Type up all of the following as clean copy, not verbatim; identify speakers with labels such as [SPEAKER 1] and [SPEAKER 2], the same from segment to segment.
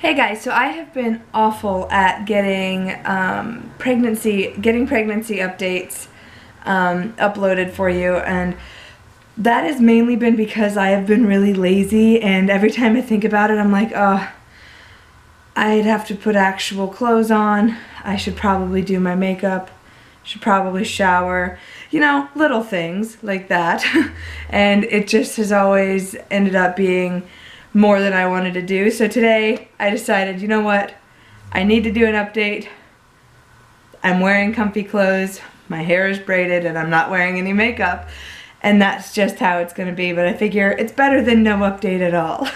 [SPEAKER 1] Hey guys, so I have been awful at getting pregnancy updates uploaded for you, and that has mainly been because I have been really lazy, and every time I think about it I'm like, oh, I'd have to put actual clothes on, I should probably do my makeup, should probably shower, you know, little things like that. And it just has always ended up being more than I wanted to do. So today I decided, you know what, I need to do an update. I'm wearing comfy clothes, my hair is braided, and I'm not wearing any makeup, and that's just how it's gonna be, but I figure it's better than no update at all.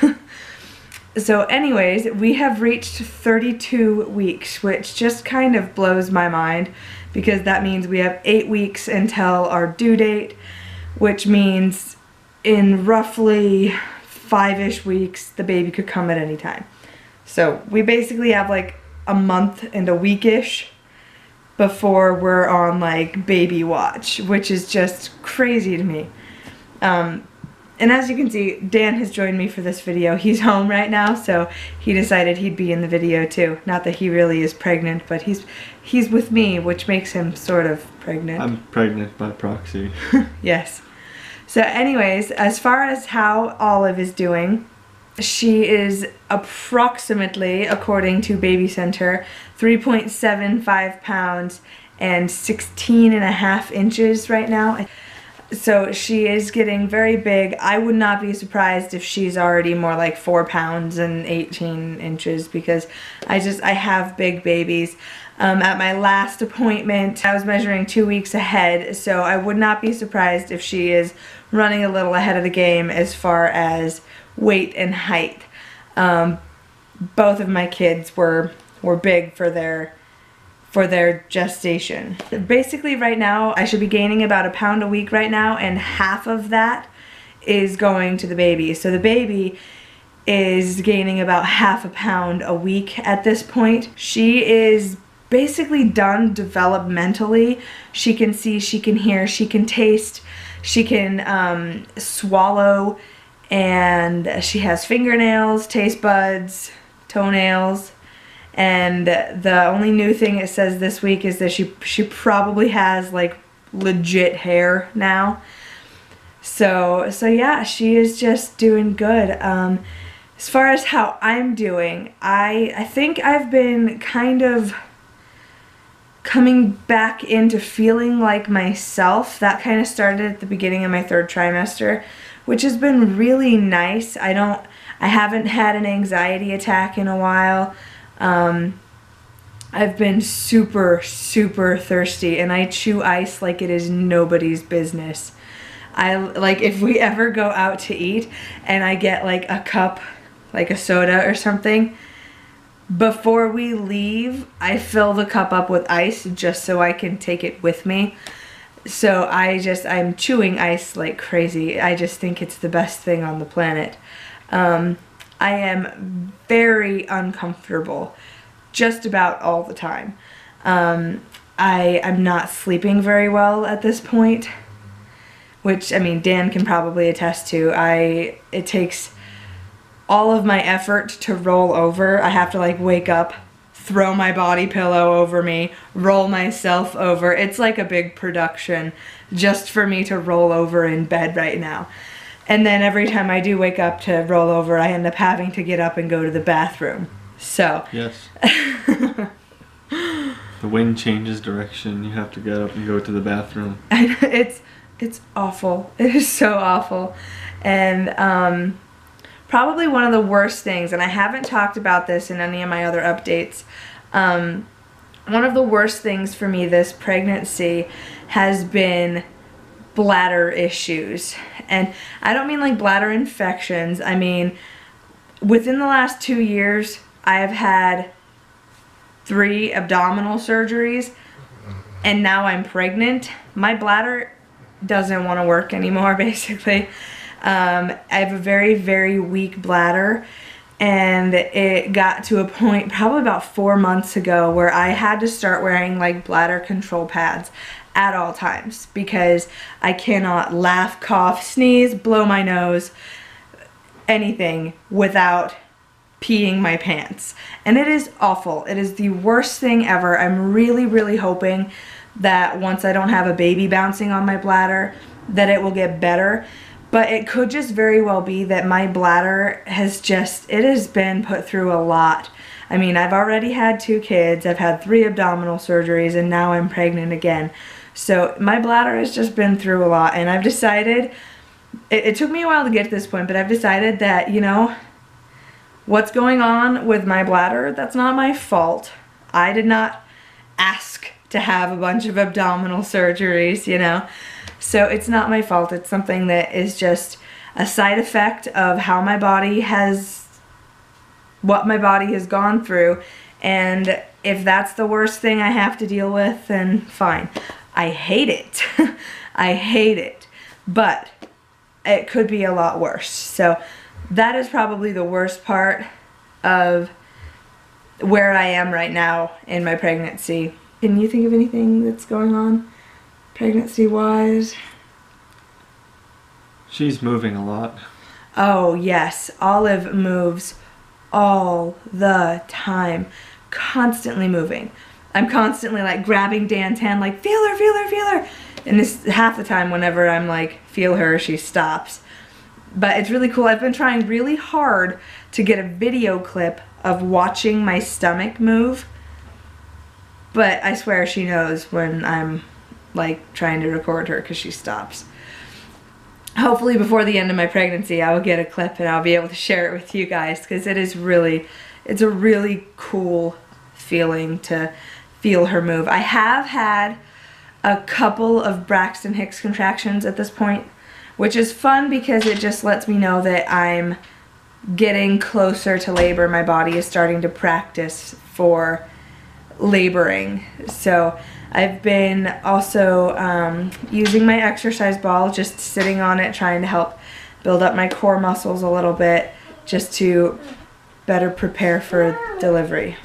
[SPEAKER 1] So anyways, we have reached 32 weeks, which just kind of blows my mind because that means we have 8 weeks until our due date, which means in roughly 5-ish weeks the baby could come at any time. So we basically have like a month and a week-ish before we're on like baby watch, which is just crazy to me. And as you can see, Dan has joined me for this video. He's home right now, so he decided he'd be in the video too. Not that he really is pregnant, but he's with me, which makes him sort of pregnant.
[SPEAKER 2] I'm pregnant by proxy.
[SPEAKER 1] Yes. So anyways, as far as how Olive is doing, she is approximately, according to Baby Center, 3.75 pounds and 16.5 inches right now. So she is getting very big. I would not be surprised if she's already more like 4 pounds and 18 inches because I have big babies. At my last appointment, I was measuring 2 weeks ahead, so I would not be surprised if she is running a little ahead of the game as far as weight and height. Both of my kids were big for their gestation. Basically right now I should be gaining about 1 pound a week right now, and half of that is going to the baby. So the baby is gaining about ½ pound a week at this point. She is basically done developmentally. She can see, she can hear, she can taste, she can swallow, and she has fingernails, taste buds, toenails. And the only new thing it says this week is that she probably has like legit hair now. So yeah, she is just doing good. As far as how I'm doing, I think I've been kind of coming back into feeling like myself. That kind of started at the beginning of my 3rd trimester, which has been really nice. I haven't had an anxiety attack in a while. I've been super thirsty, and I chew ice like it is nobody's business. Like if we ever go out to eat and I get like a cup, like a soda or something, before we leave I fill the cup up with ice just so I can take it with me. So I'm chewing ice like crazy. I just think it's the best thing on the planet. I am very uncomfortable just about all the time. I'm not sleeping very well at this point, which, I mean, Dan can probably attest to. It takes all of my effort to roll over. I have to like wake up, throw my body pillow over me, roll myself over. It's like a big production just for me to roll over in bed right now. And then every time I do wake up to roll over, I end up having to get up and go to the bathroom. So.
[SPEAKER 2] Yes. The wind changes direction. You have to get up and go to the bathroom.
[SPEAKER 1] It's awful. It is so awful. And probably one of the worst things, and I haven't talked about this in any of my other updates, one of the worst things for me this pregnancy has been bladder issues. And I don't mean like bladder infections. I mean, within the last 2 years, I have had 3 abdominal surgeries, and now I'm pregnant. My bladder doesn't want to work anymore, basically. I have a very weak bladder, and it got to a point probably about 4 months ago where I had to start wearing like bladder control pads at all times because I cannot laugh, cough, sneeze, blow my nose, anything without peeing my pants. And it is awful. It is the worst thing ever. I'm really, really hoping that once I don't have a baby bouncing on my bladder, that it will get better. But it could just very well be that my bladder has it has been put through a lot. I mean, I've already had 2 kids, I've had 3 abdominal surgeries, and now I'm pregnant again. So my bladder has just been through a lot, and I've decided, it took me a while to get to this point, but I've decided that, you know, what's going on with my bladder, that's not my fault. I did not ask to have a bunch of abdominal surgeries, you know. So it's not my fault. It's something that is just a side effect of how my body has, what my body has gone through. And if that's the worst thing I have to deal with, then fine. I hate it. I hate it. But it could be a lot worse. So that is probably the worst part of where I am right now in my pregnancy. Can you think of anything that's going on pregnancy-wise?
[SPEAKER 2] She's moving a lot.
[SPEAKER 1] Oh yes, Olive moves all the time, constantly moving. I'm constantly like grabbing Dan's hand like, feel her, feel her, feel her. And this half the time whenever I'm like, feel her, she stops. But it's really cool. I've been trying really hard to get a video clip of watching my stomach move. But I swear she knows when I'm like trying to record her because she stops. Hopefully before the end of my pregnancy I will get a clip and I'll be able to share it with you guys, because it's a really cool feeling to feel her move. I have had a couple of Braxton Hicks contractions at this point, which is fun because it just lets me know that I'm getting closer to labor. My body is starting to practice for laboring. So I've been also using my exercise ball, just sitting on it, trying to help build up my core muscles a little bit, just to better prepare for delivery.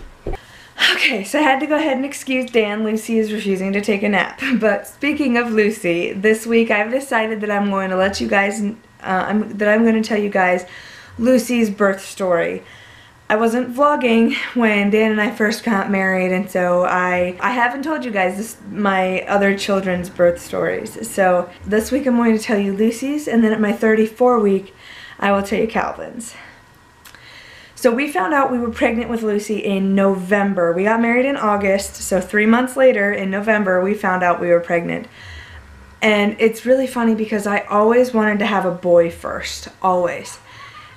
[SPEAKER 1] Okay, so I had to go ahead and excuse Dan. Lucy is refusing to take a nap. But speaking of Lucy, this week I've decided that I'm going to let you guys, I'm going to tell you guys Lucy's birth story. I wasn't vlogging when Dan and I first got married, and so I haven't told you guys my other children's birth stories. So this week I'm going to tell you Lucy's, and then at my 34 week I will tell you Calvin's. So we found out we were pregnant with Lucy in November. We got married in August, so 3 months later in November we found out we were pregnant. And it's really funny because I always wanted to have a boy first, always.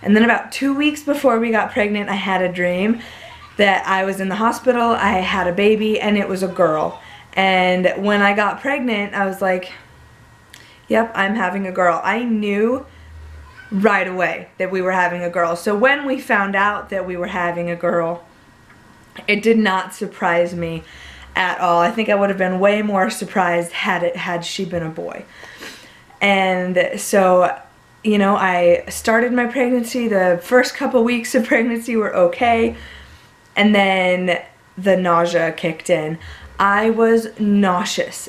[SPEAKER 1] And then about 2 weeks before we got pregnant, I had a dream that I was in the hospital, I had a baby, and it was a girl. And when I got pregnant, I was like, yep, I'm having a girl. I knew right away that we were having a girl. So when we found out that we were having a girl, it did not surprise me at all. I think I would have been way more surprised had she been a boy. And so, you know, I started my pregnancy. The first couple weeks of pregnancy were okay, and then the nausea kicked in. I was nauseous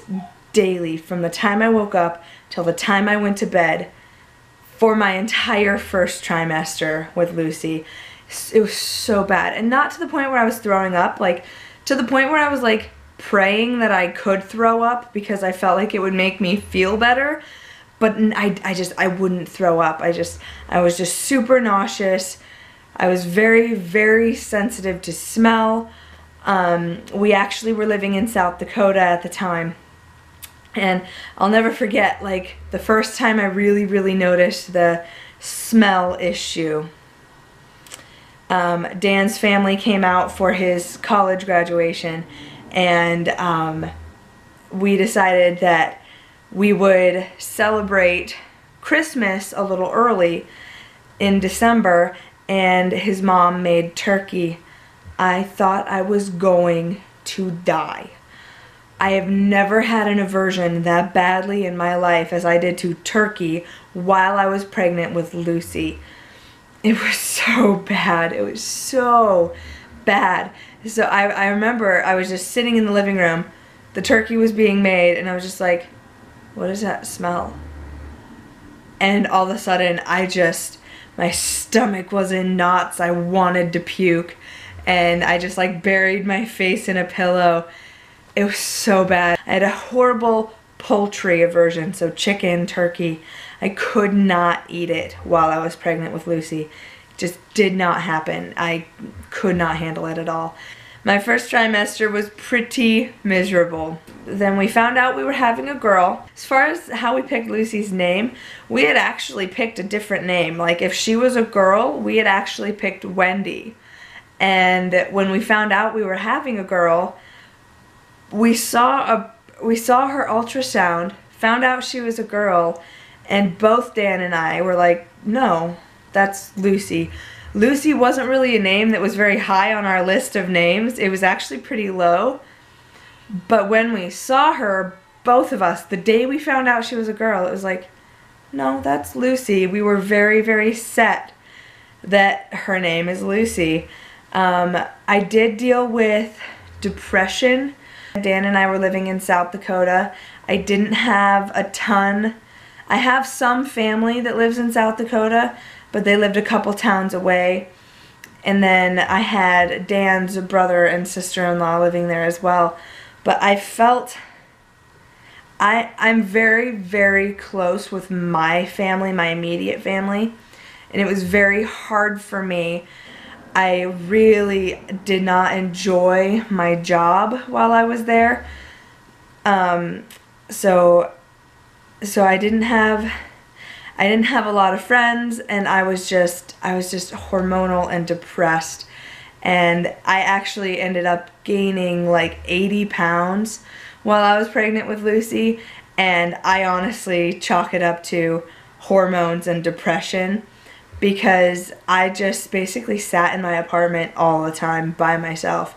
[SPEAKER 1] daily from the time I woke up till the time I went to bed for my entire first trimester with Lucy. It was so bad, and not to the point where I was throwing up, like to the point where I was like praying that I could throw up because I felt like it would make me feel better. But I wouldn't throw up. I was just super nauseous. I was very, very sensitive to smell. We actually were living in South Dakota at the time. And I'll never forget, like, the first time I really, really noticed the smell issue. Dan's family came out for his college graduation, and we decided that we would celebrate Christmas a little early in December, and his mom made turkey. I thought I was going to die. I have never had an aversion that badly in my life as I did to turkey while I was pregnant with Lucy. It was so bad. It was so bad. So I remember I was just sitting in the living room. The turkey was being made, and I was just like, what does that smell? And all of a sudden, My stomach was in knots. I wanted to puke. And I just like buried my face in a pillow. It was so bad. I had a horrible poultry aversion, so chicken, turkey. I could not eat it while I was pregnant with Lucy. It just did not happen. I could not handle it at all. My first trimester was pretty miserable. Then we found out we were having a girl. As far as how we picked Lucy's name, we had actually picked a different name. Like if she was a girl, we had actually picked Wendy. And when we found out we were having a girl, we saw her ultrasound, found out she was a girl, and both Dan and I were like, no, that's Lucy. Lucy wasn't really a name that was very high on our list of names. It was actually pretty low. But when we saw her, both of us, the day we found out she was a girl, it was like, no, that's Lucy. We were very, very set that her name is Lucy. I did deal with depression. Dan and I were living in South Dakota. I didn't have a ton. I have some family that lives in South Dakota, but they lived a couple towns away. And then I had Dan's brother and sister-in-law living there as well. But I felt, I'm very, very close with my family, my immediate family. And it was very hard for me. I really did not enjoy my job while I was there. So I didn't have a lot of friends, and I was just hormonal and depressed. And I actually ended up gaining like 80 pounds while I was pregnant with Lucy, and I honestly chalk it up to hormones and depression, because I just basically sat in my apartment all the time by myself.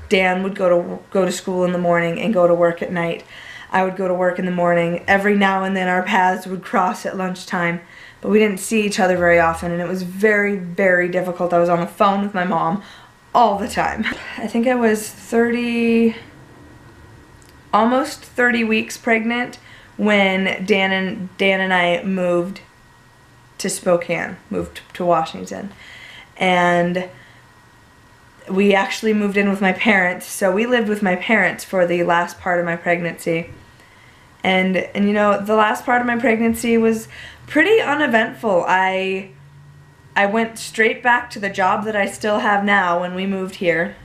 [SPEAKER 1] Dan would go to school in the morning and go to work at night. I would go to work in the morning. Every now and then our paths would cross at lunchtime, but we didn't see each other very often, and it was very, very difficult. I was on the phone with my mom all the time. I think I was almost 30 weeks pregnant when Dan and I moved to Spokane, moved to Washington. And we actually moved in with my parents, so we lived with my parents for the last part of my pregnancy. And you know, the last part of my pregnancy was pretty uneventful. I went straight back to the job that I still have now when we moved here.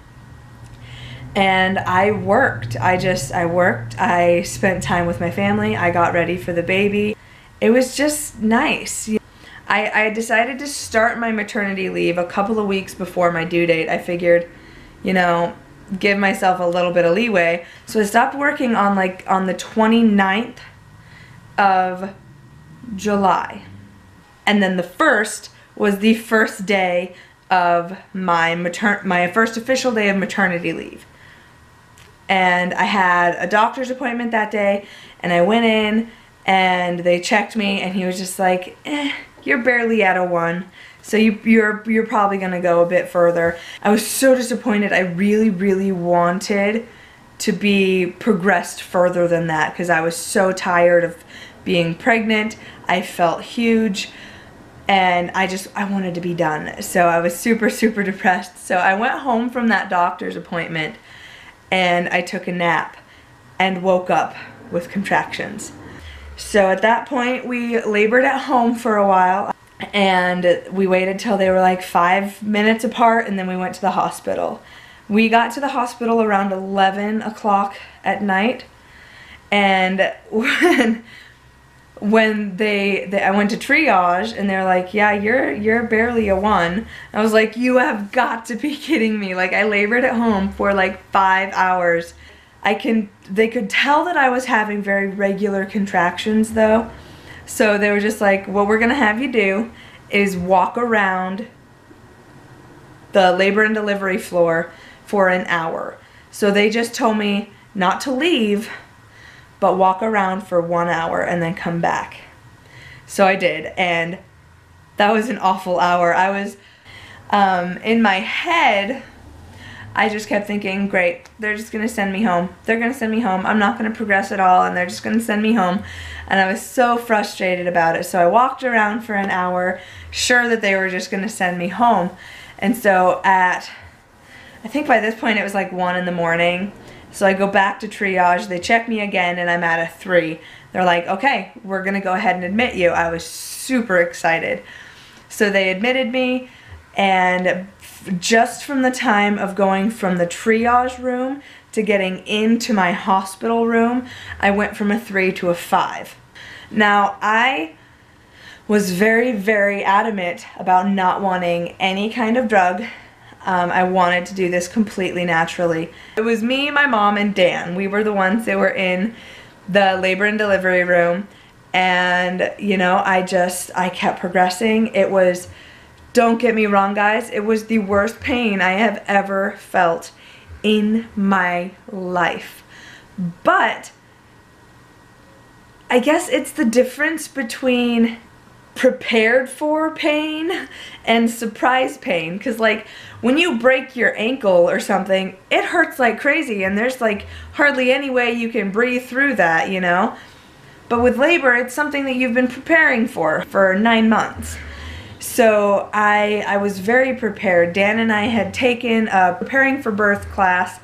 [SPEAKER 1] And I worked. I worked. I spent time with my family. I got ready for the baby. It was just nice. I decided to start my maternity leave a couple of weeks before my due date. I figured, you know, give myself a little bit of leeway. So I stopped working on the 29th of July. And then the 1st was the first day of my first official day of maternity leave. And I had a doctor's appointment that day, and I went in and they checked me, and he was just like, you're barely at a 1, so you're probably gonna go a bit further. I was so disappointed. I really, really wanted to be progressed further than that, because I was so tired of being pregnant. I felt huge, and I wanted to be done. So I was super, super depressed. So I went home from that doctor's appointment, and I took a nap and woke up with contractions. So at that point, we labored at home for a while, and we waited till they were like 5 minutes apart, and then we went to the hospital. We got to the hospital around 11 o'clock at night, and when I went to triage, and they're like, yeah, you're barely a 1. I was like, you have got to be kidding me. Like, I labored at home for like 5 hours. They could tell that I was having very regular contractions though. So they were just like, what we're gonna have you do is walk around the labor and delivery floor for an hour. So they just told me not to leave, but walk around for 1 hour and then come back. So I did, and that was an awful hour. I was, in my head, I just kept thinking, great, they're just going to send me home. They're going to send me home. I'm not going to progress at all, and they're just going to send me home. And I was so frustrated about it. So I walked around for an hour, sure that they were just going to send me home. And so I think by this point it was like 1 in the morning. So I go back to triage, they check me again, and I'm at a 3. They're like, okay, we're going to go ahead and admit you. I was super excited. So they admitted me, and just from the time of going from the triage room to getting into my hospital room, I went from a 3 to a 5. Now, I was very, very adamant about not wanting any kind of drug. I wanted to do this completely naturally. It was me, my mom, and Dan. We were the ones that were in the labor and delivery room, and you know, I kept progressing. It was, don't get me wrong guys, it was the worst pain I have ever felt in my life. But I guess it's the difference between prepared for pain and surprise pain, because like when you break your ankle or something, it hurts like crazy, and there's like hardly any way you can breathe through that, you know. But with labor, it's something that you've been preparing for 9 months. So I was very prepared. Dan and I had taken a preparing for birth class,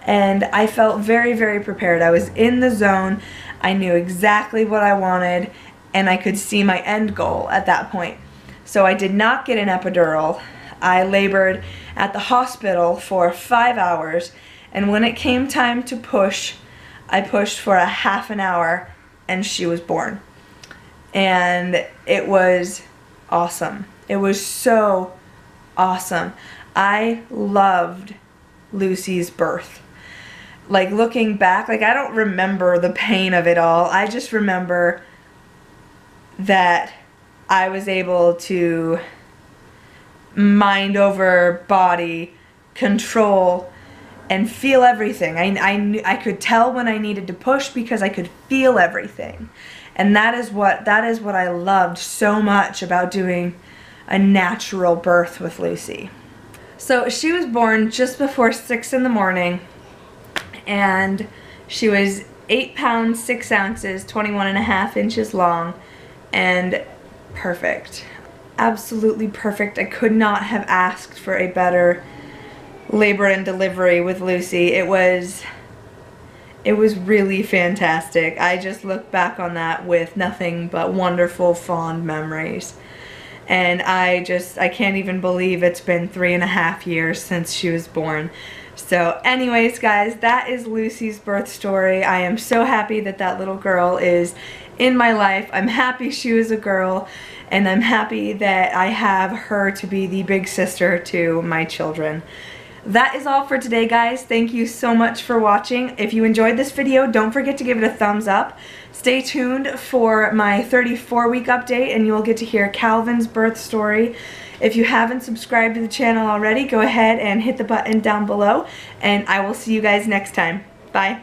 [SPEAKER 1] and I felt very, very prepared. I was in the zone. I knew exactly what I wanted, and I could see my end goal at that point. So I did not get an epidural. I labored at the hospital for 5 hours, and when it came time to push, I pushed for a half an hour, and she was born. And it was awesome. It was so awesome. I loved Lucy's birth. Like looking back, like I don't remember the pain of it all. I just remember that I was able to mind over body control and feel everything. I could tell when I needed to push because I could feel everything. And that is what I loved so much about doing a natural birth with Lucy. So she was born just before 6 in the morning, and she was 8 pounds 6 ounces, 21.5 inches long, and perfect. Absolutely perfect. I could not have asked for a better labor and delivery with Lucy. It was really fantastic. I just look back on that with nothing but wonderful, fond memories. And I can't even believe it's been 3.5 years since she was born. So anyways, guys, that is Lucy's birth story. I am so happy that that little girl is in my life. I'm happy she was a girl, and I'm happy that I have her to be the big sister to my children. That is all for today, guys. Thank you so much for watching. If you enjoyed this video, don't forget to give it a thumbs up. Stay tuned for my 34-week update, and you'll get to hear Calvin's birth story. If you haven't subscribed to the channel already, go ahead and hit the button down below, and I will see you guys next time. Bye.